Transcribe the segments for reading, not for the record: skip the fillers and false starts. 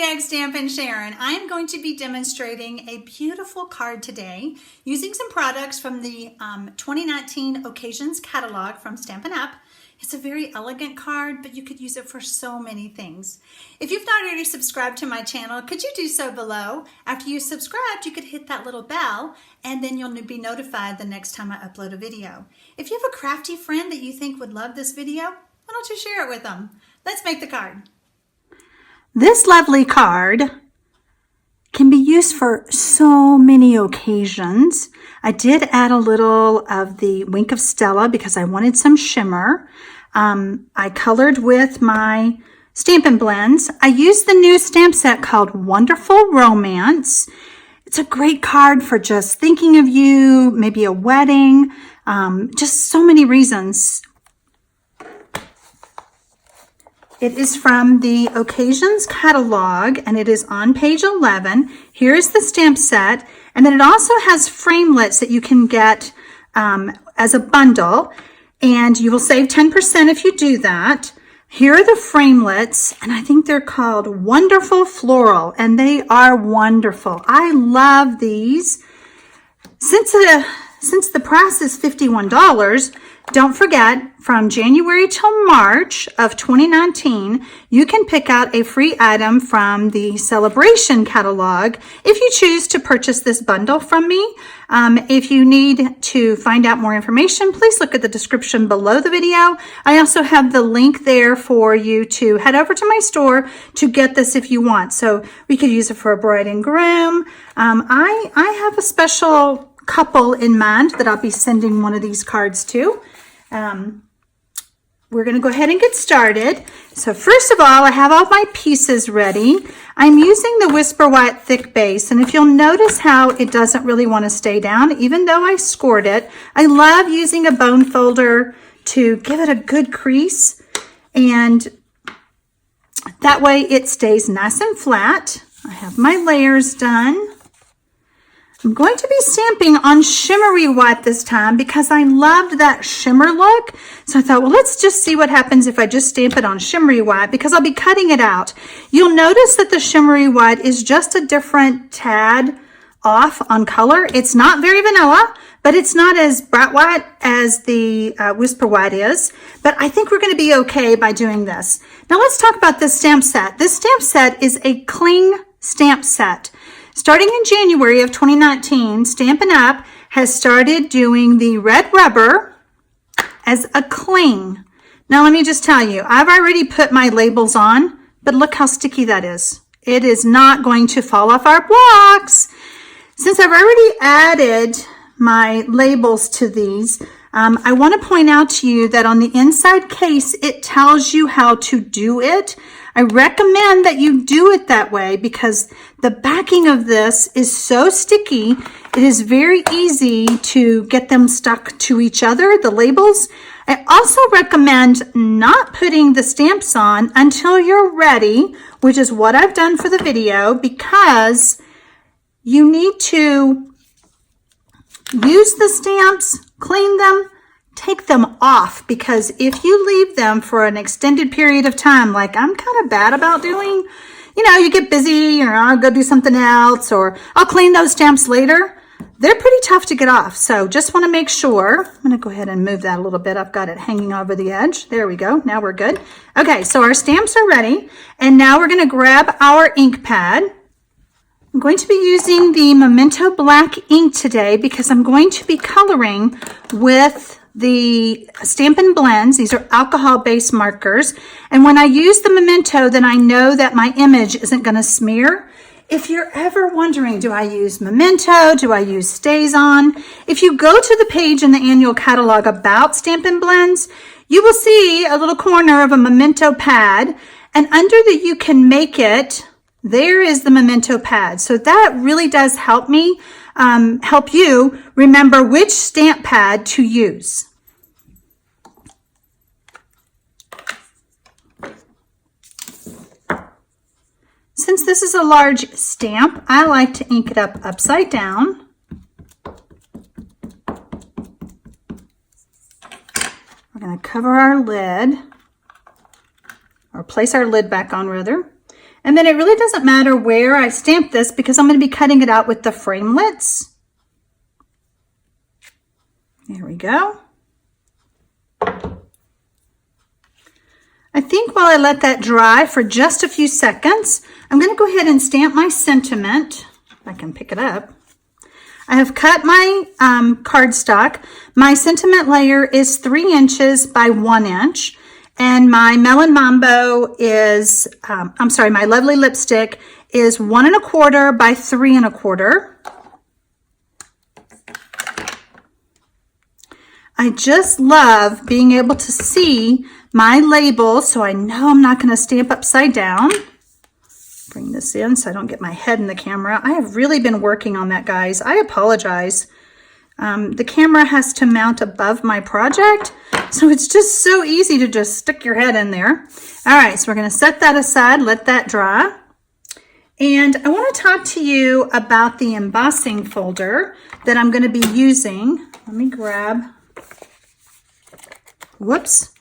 TxStampin Sharon. I am going to be demonstrating a beautiful card today using some products from the 2019 Occasions catalog from Stampin Up. It's a very elegant card, but you could use it for so many things. If you've not already subscribed to my channel, could you do so below? After you subscribed, you could hit that little bell and then you'll be notified the next time I upload a video. If you have a crafty friend that you think would love this video, why don't you share it with them? Let's make the card. This lovely card can be used for so many occasions. I did add a little of the Wink of Stella because I wanted some shimmer. I colored with my Stampin' Blends. I used the new stamp set called Wonderful Romance. It's a great card for just thinking of you, maybe a wedding, just so many reasons. It is from the Occasions catalog and it is on page 11. Here's the stamp set, and then it also has framelits that you can get as a bundle, and you will save 10% if you do that. Here are the framelits, and I think they're called Wonderful Floral, and they are wonderful. I love these. Since the price is $51, don't forget, from January till March of 2019, you can pick out a free item from the Celebration catalog if you choose to purchase this bundle from me. If you need to find out more information, please look at the description below the video. I also have the link there for you to head over to my store to get this if you want. So we could use it for a bride and groom. I have a special couple in mind that I'll be sending one of these cards to. We're going to go ahead and get started. So first of all, I have all my pieces ready. I'm using the Whisper White Thick base, and if you'll notice how it doesn't really want to stay down, even though I scored it, I love using a bone folder to give it a good crease, and that way it stays nice and flat. I have my layers done. I'm going to be stamping on shimmery white this time because I loved that shimmer look. So I thought, well, let's just see what happens if I just stamp it on shimmery white because I'll be cutting it out. You'll notice that the shimmery white is just a different tad off on color. It's not very vanilla, but it's not as bright white as the Whisper White is. But I think we're going to be okay by doing this. Now let's talk about this stamp set. This stamp set is a cling stamp set. Starting in January of 2019, Stampin' Up! Has started doing the red rubber as a cling. Now let me just tell you, I've already put my labels on, but look how sticky that is. It is not going to fall off our blocks. Since I've already added my labels to these, I want to point out to you that on the inside case, it tells you how to do it. I recommend that you do it that way because the backing of this is so sticky. It is very easy to get them stuck to each other, the labels. I also recommend not putting the stamps on until you're ready, which is what I've done for the video, because you need to use the stamps, clean them, take them off, because if you leave them for an extended period of time, like I'm kind of bad about doing, you get busy or I'll go do something else or I'll clean those stamps later, they're pretty tough to get off. So just want to make sure. I'm going to go ahead and move that a little bit. I've got it hanging over the edge. There we go. Now we're good. Okay, so our stamps are ready, and now we're going to grab our ink pad. I'm going to be using the Memento Black ink today because I'm going to be coloring with the Stampin' Blends. These are alcohol-based markers. And when I use the Memento, then I know that my image isn't going to smear. If you're ever wondering, do I use Memento? Do I use StazOn? If you go to the page in the annual catalog about Stampin' Blends, you will see a little corner of a Memento pad. And under the You Can Make It, there is the Memento pad. So that really does help me, help you remember which stamp pad to use. Since this is a large stamp, I like to ink it up upside down. We're going to cover our lid, or place our lid back on rather. And then it really doesn't matter where I stamp this because I'm going to be cutting it out with the framelits. There we go. I think while I let that dry for just a few seconds, I'm going to go ahead and stamp my sentiment. If I can pick it up. I have cut my cardstock. My sentiment layer is 3 inches by 1 inch. And my Melon Mambo is, my Lovely Lipstick is 1 1/4 by 3 1/4. I just love being able to see my label so I know I'm not going to stamp upside down. Bring this in so I don't get my head in the camera. I have really been working on that, guys. I apologize. The camera has to mount above my project, so it's just so easy to just stick your head in there. All right, so we're going to set that aside, let that dry. And I want to talk to you about the embossing folder that I'm going to be using. Let me grab, whoops,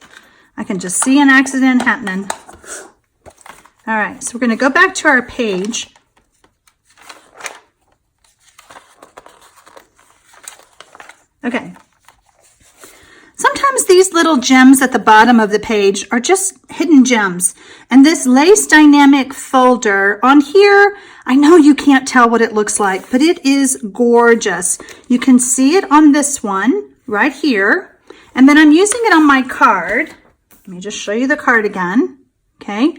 I can just see an accident happening. All right, so we're going to go back to our page. Okay. Sometimes these little gems at the bottom of the page are just hidden gems. And this lace dynamic folder on here, I know you can't tell what it looks like, but it is gorgeous. You can see it on this one right here. And then I'm using it on my card. Let me just show you the card again. Okay.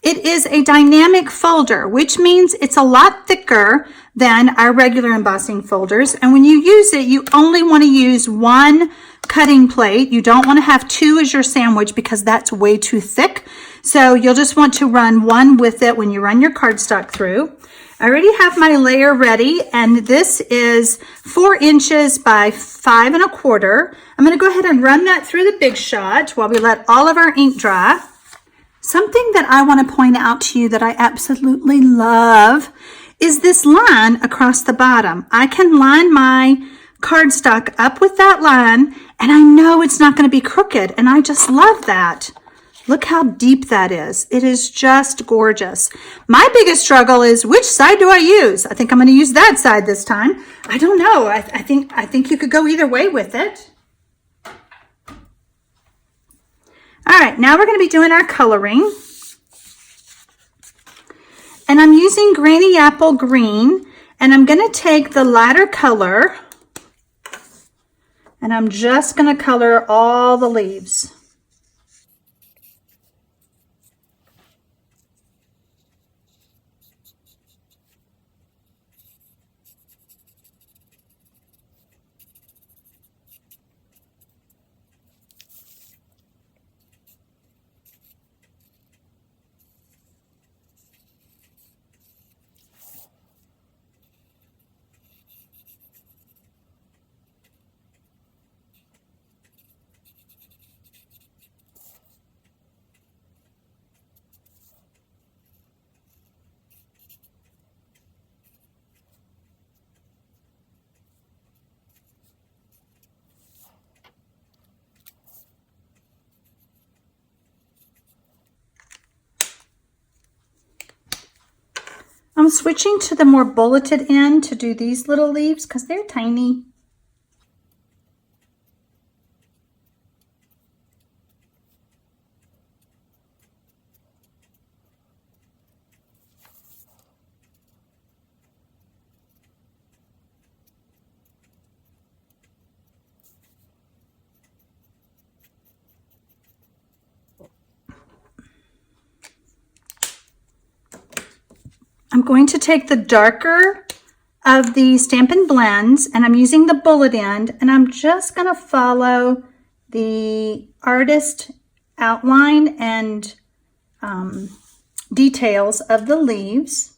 It is a dynamic folder, which means it's a lot thicker than our regular embossing folders. And when you use it, you only want to use 1 cutting plate. You don't want to have 2 as your sandwich because that's way too thick. So you'll just want to run 1 with it when you run your cardstock through. I already have my layer ready, and this is 4 inches by 5 1/4. I'm going to go ahead and run that through the Big Shot while we let all of our ink dry. Something that I want to point out to you that I absolutely love is this line across the bottom. I can line my cardstock up with that line, and I know it's not going to be crooked, and I just love that. Look how deep that is. It is just gorgeous. My biggest struggle is, which side do I use? I think I'm going to use that side this time. I don't know. I think you could go either way with it. All right, now we're going to be doing our coloring. And I'm using Granny Apple Green, and I'm going to take the lighter color, and I'm just going to color all the leaves. I'm switching to the more bulleted end to do these little leaves because they're tiny. I'm going to take the darker of the Stampin' Blends, and I'm using the bullet end, and I'm just going to follow the artist outline and details of the leaves.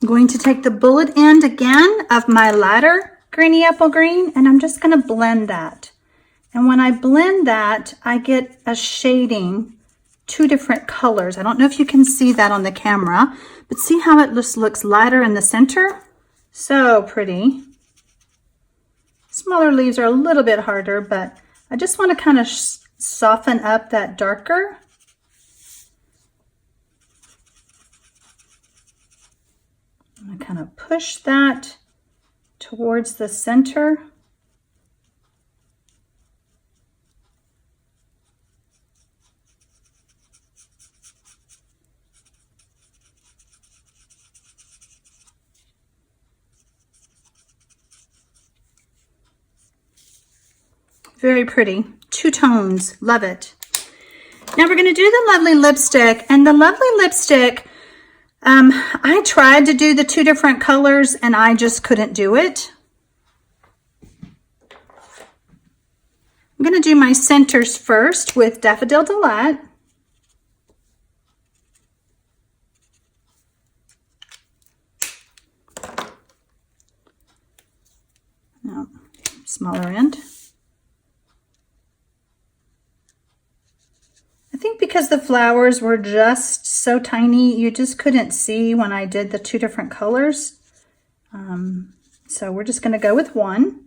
I'm going to take the bullet end again of my ladder greeny apple green, and I'm just going to blend that. And when I blend that, I get a shading, two different colors. I don't know if you can see that on the camera, but see how it just looks lighter in the center? So pretty. Smaller leaves are a little bit harder, but I just want to kind of soften up that darker. I'm going to kind of push that towards the center. Very pretty. Two tones. Love it. Now we're going to do the lovely lipstick. And the lovely lipstick, I tried to do the two different colors and I just couldn't do it. I'm going to do my centers first with Daffodil Delight. No, smaller end. I think because the flowers were just so tiny, you just couldn't see when I did the two different colors. So we're just going to go with one.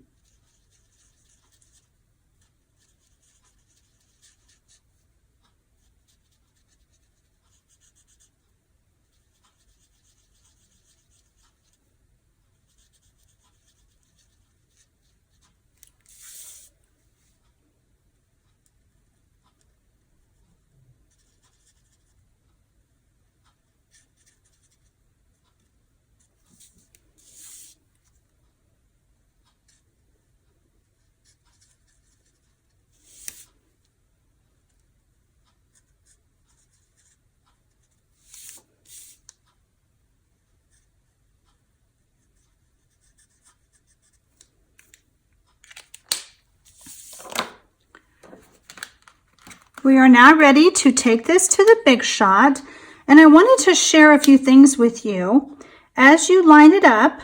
We are now ready to take this to the Big Shot, and I wanted to share a few things with you. As you line it up,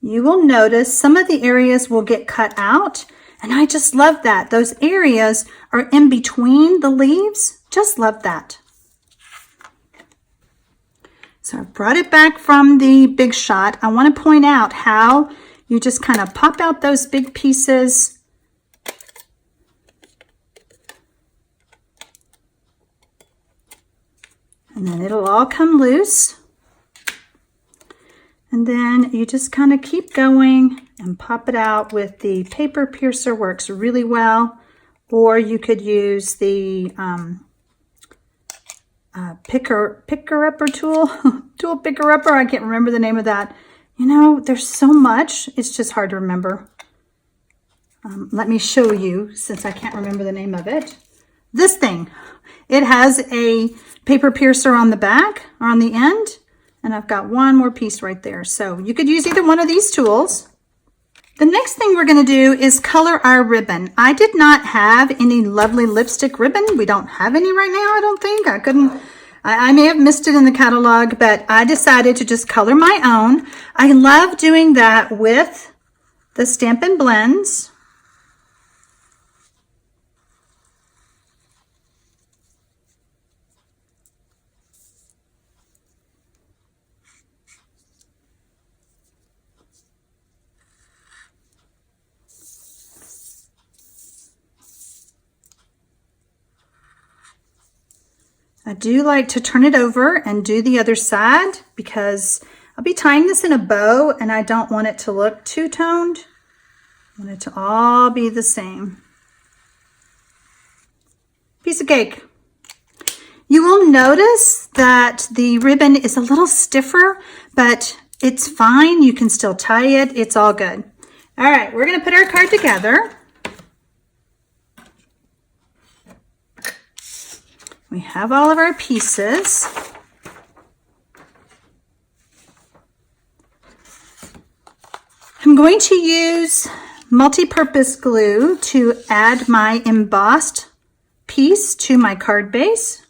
you will notice some of the areas will get cut out, and I just love that. Those areas are in between the leaves. Just love that. So I brought it back from the Big Shot. I want to point out how you just kind of pop out those big pieces. And then it'll all come loose. And then you just kind of keep going and pop it out with the paper piercer. Works really well. Or you could use the picker-upper tool. Tool picker-upper. I can't remember the name of that. You know, there's so much, it's just hard to remember. Let me show you, since I can't remember the name of it. This thing, it has a paper piercer on the back or on the end, and I've got one more piece right there. So you could use either one of these tools. The next thing we're going to do is color our ribbon. I did not have any lovely lipstick ribbon. We don't have any right now, I don't think. I may have missed it in the catalog, but I decided to just color my own. I love doing that with the Stampin' Blends. I do like to turn it over and do the other side because I'll be tying this in a bow and I don't want it to look two-toned. I want it to all be the same. Piece of cake. You will notice that the ribbon is a little stiffer, but it's fine. You can still tie it. It's all good. All right, we're going to put our card together. We have all of our pieces. I'm going to use multi-purpose glue to add my embossed piece to my card base.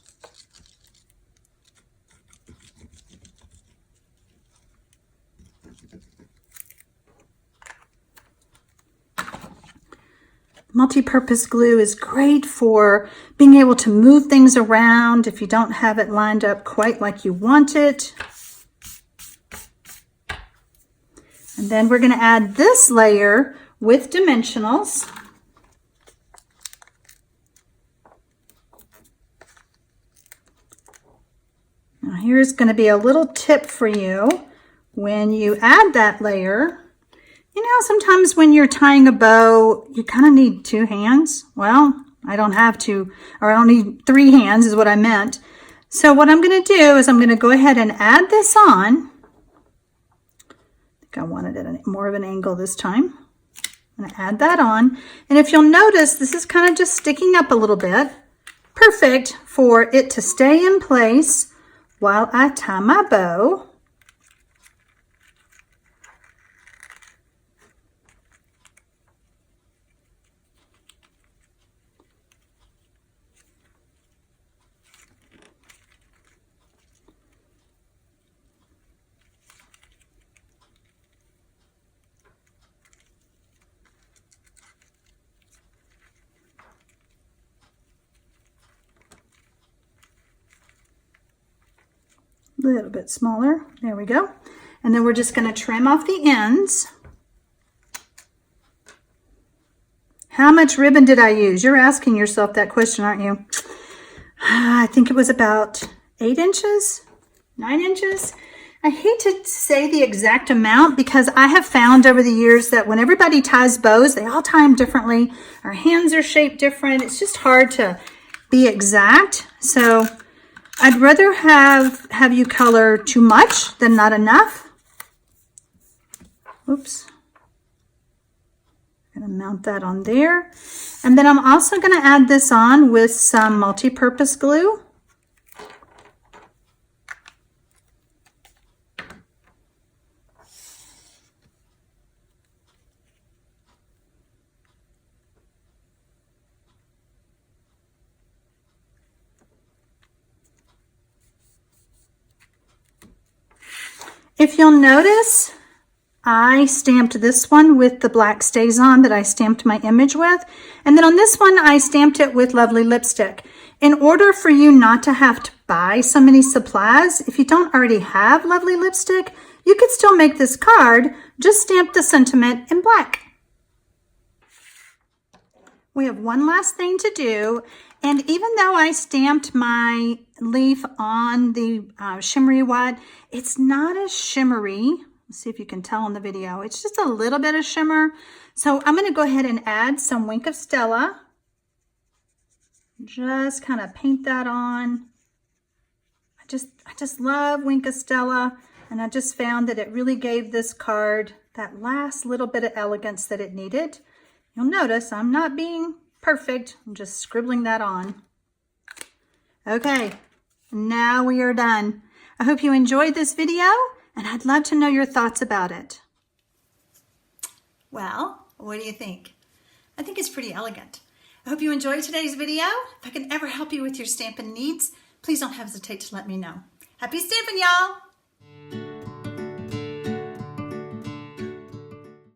multi-purpose glue is great for being able to move things around if you don't have it lined up quite like you want it. And then we're going to add this layer with dimensionals. Now here's going to be a little tip for you. When you add that layer, you know, sometimes when you're tying a bow, you kind of need 2 hands. Well, I don't have 2, or I don't need 3 hands is what I meant. So what I'm going to do is I'm going to go ahead and add this on. I think I wanted it at more of an angle this time. I'm going to add that on. And if you'll notice, this is kind of just sticking up a little bit. Perfect for it to stay in place while I tie my bow. A little bit smaller. There we go. And then we're just going to trim off the ends. How much ribbon did I use? You're asking yourself that question, aren't you? I think it was about 8 inches, 9 inches. I hate to say the exact amount because I have found over the years that when everybody ties bows, they all tie them differently. Our hands are shaped different. It's just hard to be exact. So I'd rather have you color too much than not enough. Oops. I'm going to mount that on there. And then I'm also going to add this on with some multi-purpose glue. If you'll notice, I stamped this one with the black stays on that I stamped my image with. And then on this one, I stamped it with lovely lipstick. In order for you not to have to buy so many supplies, if you don't already have lovely lipstick, you could still make this card, just stamp the sentiment in black. We have one last thing to do. And even though I stamped my leaf on the shimmery white, it's not as shimmery. Let's see if you can tell in the video. It's just a little bit of shimmer. So I'm going to go ahead and add some Wink of Stella. Just kind of paint that on. I just love Wink of Stella, and I just found that it really gave this card that last little bit of elegance that it needed. You'll notice I'm not being perfect. I'm just scribbling that on. Okay, now we are done. I hope you enjoyed this video, and I'd love to know your thoughts about it. Well, what do you think? I think it's pretty elegant. I hope you enjoyed today's video. If I can ever help you with your stamping needs, please don't hesitate to let me know. Happy stamping, y'all!